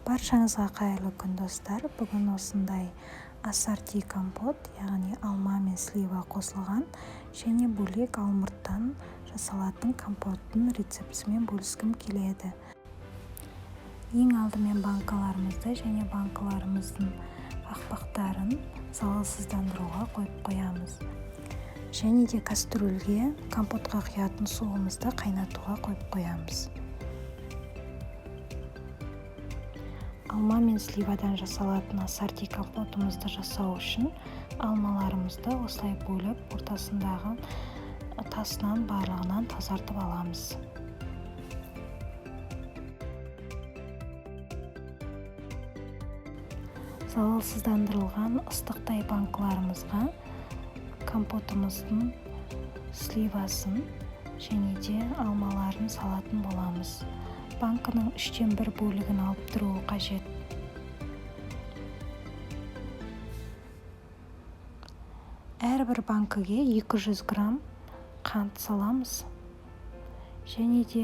Баршаңызға қайырлы күн достар. Бүгін осындай ассорти компот, яғни алма мен слива қосылған және бөлек алмұрттан жасалатын компоттың рецептісімен бөліскім келеді. Ең алдымен банкаларымызды және банкаларымыздың қақпақтарын залалсыздандыруға қойып қоямыз. Және де кастрюльге компотқа құятын суымызды қайнатуға қойып қоямыз. Алма мен сливадан жасалатын ассорти компотымызды жасау үшін алмаларымызды осылай бөліп, ортасындағы тасынан барлығынан тазартып аламыз. Залалсыздандырылған ыстықтай банкаларымызға компотымыздың сливасын және де алмаларын салатын боламыз. Банкының 1/3 бөлігін алып тұруы қажет. Әрбір банкіге 200 грамм қант саламыз. Және де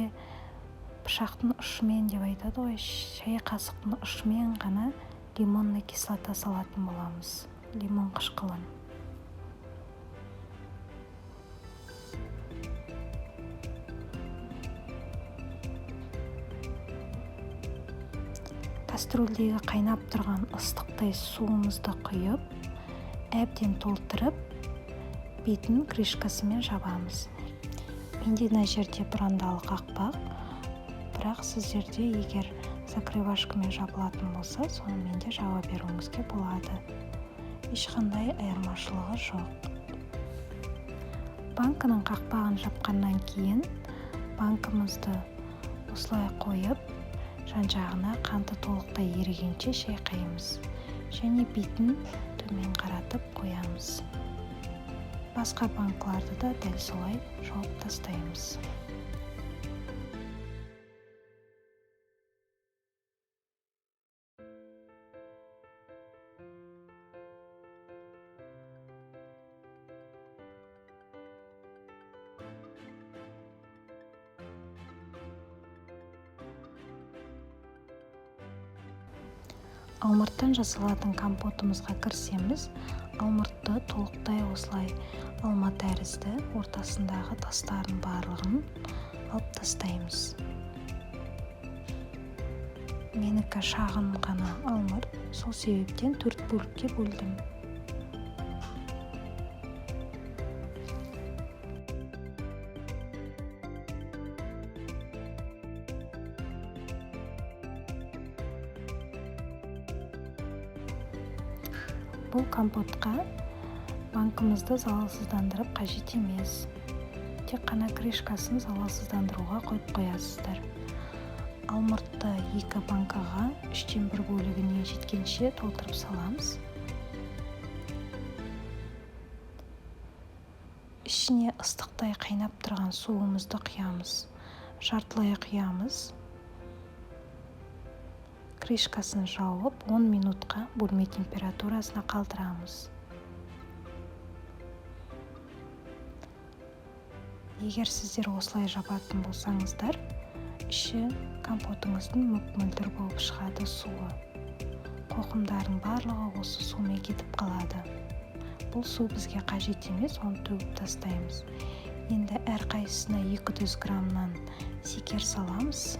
пышақтың ұшымен деп айтады ғой, шай қасықтың ұшымен ғана лимонный кислота салатын боламыз. Лимон қышқылын. Кастрюльдегі қайнап тұрған ыстықтай суымызды құйып, әбден толтырып, бетін крышкасымен жабамыз. Менде мына жерде бұрандалы қақпақ, бірақ сіздерде егер закрывашкамен жабылатын болса, сонымен де жаба беруіңізге болады. Ешқандай айырмашылығы жоқ. Банкының қақпағын жапқаннан кейін банкымызды осылай қойып, жан-жағына қанты толықтай ерігенше шайқаймыз және бетін төмен қаратып қоямыз. Басқа банкаларды да дәл солай жауып тастаймыз. Алмұрттан жасалатын компотымызға кірсеміз, алмұртты толықтай осылай алма тәрізді ортасындағы тастардың барлығын алып тастаймыз. Менікі шағын ғана алмұрт, сол себептен 4 бөлікке бөлдім. Бұл компотқа банкымызды залалсыздандырып қажет емес. Тек қана крышкасын залалсыздандыруға қойып қоясыздар. Алмұртты 2 банкаға 1/3 бөлігіне жеткенше толтырып саламыз. Ішіне ыстықтай қайнап тұрған суымызды құямыз. Жартылай құямыз. Крышкасын жауып 10 минутқа бөлме температурасына қалдырамыз. Егер сіздер осылай жабатын болсаңыздар, іші компотыңыздың мөп-мөлдір болып шығады суы. Қоқымдардың барлығы осы сумен кетіп қалады. Бұл су бізге қажет емес, оны төгіп тастаймыз. Енді әрқайсысына 200 граммнан секер саламыз.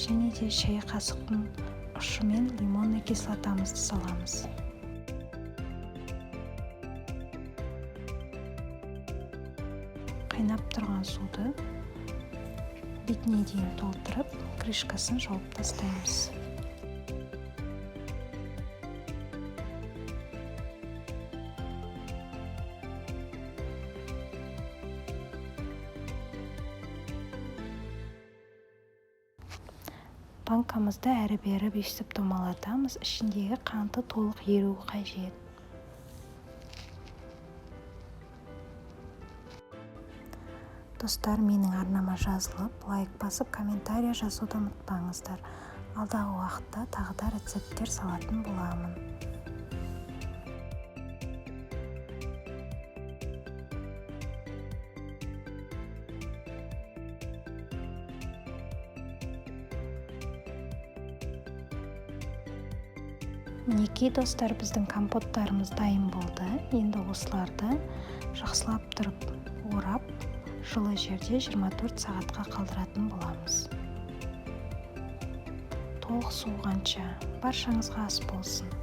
Және де шай қасықтың ұшымен лимонный кислотамызды саламыз. Қайнап тұрған суды бетіне дейін толтырып, крышкасын жауып тастаймыз. Банкамызды әрі-бері бесіп домалатамыз, ішіндегі қанты толық еруі қажет. Достар, менің арнама жазылып, лайк басып, комментария жазуды ұмытпаңыздар. Алдағы уақытта тағы да рецепттер салатын боламын. Мінекей достар, біздің компоттарымыз дайын болды. Енді осыларды жақсылап тұрып орап, жылы жерде 24 сағатқа қалдыратын боламыз. Толық суығанша баршаңызға ас болсын.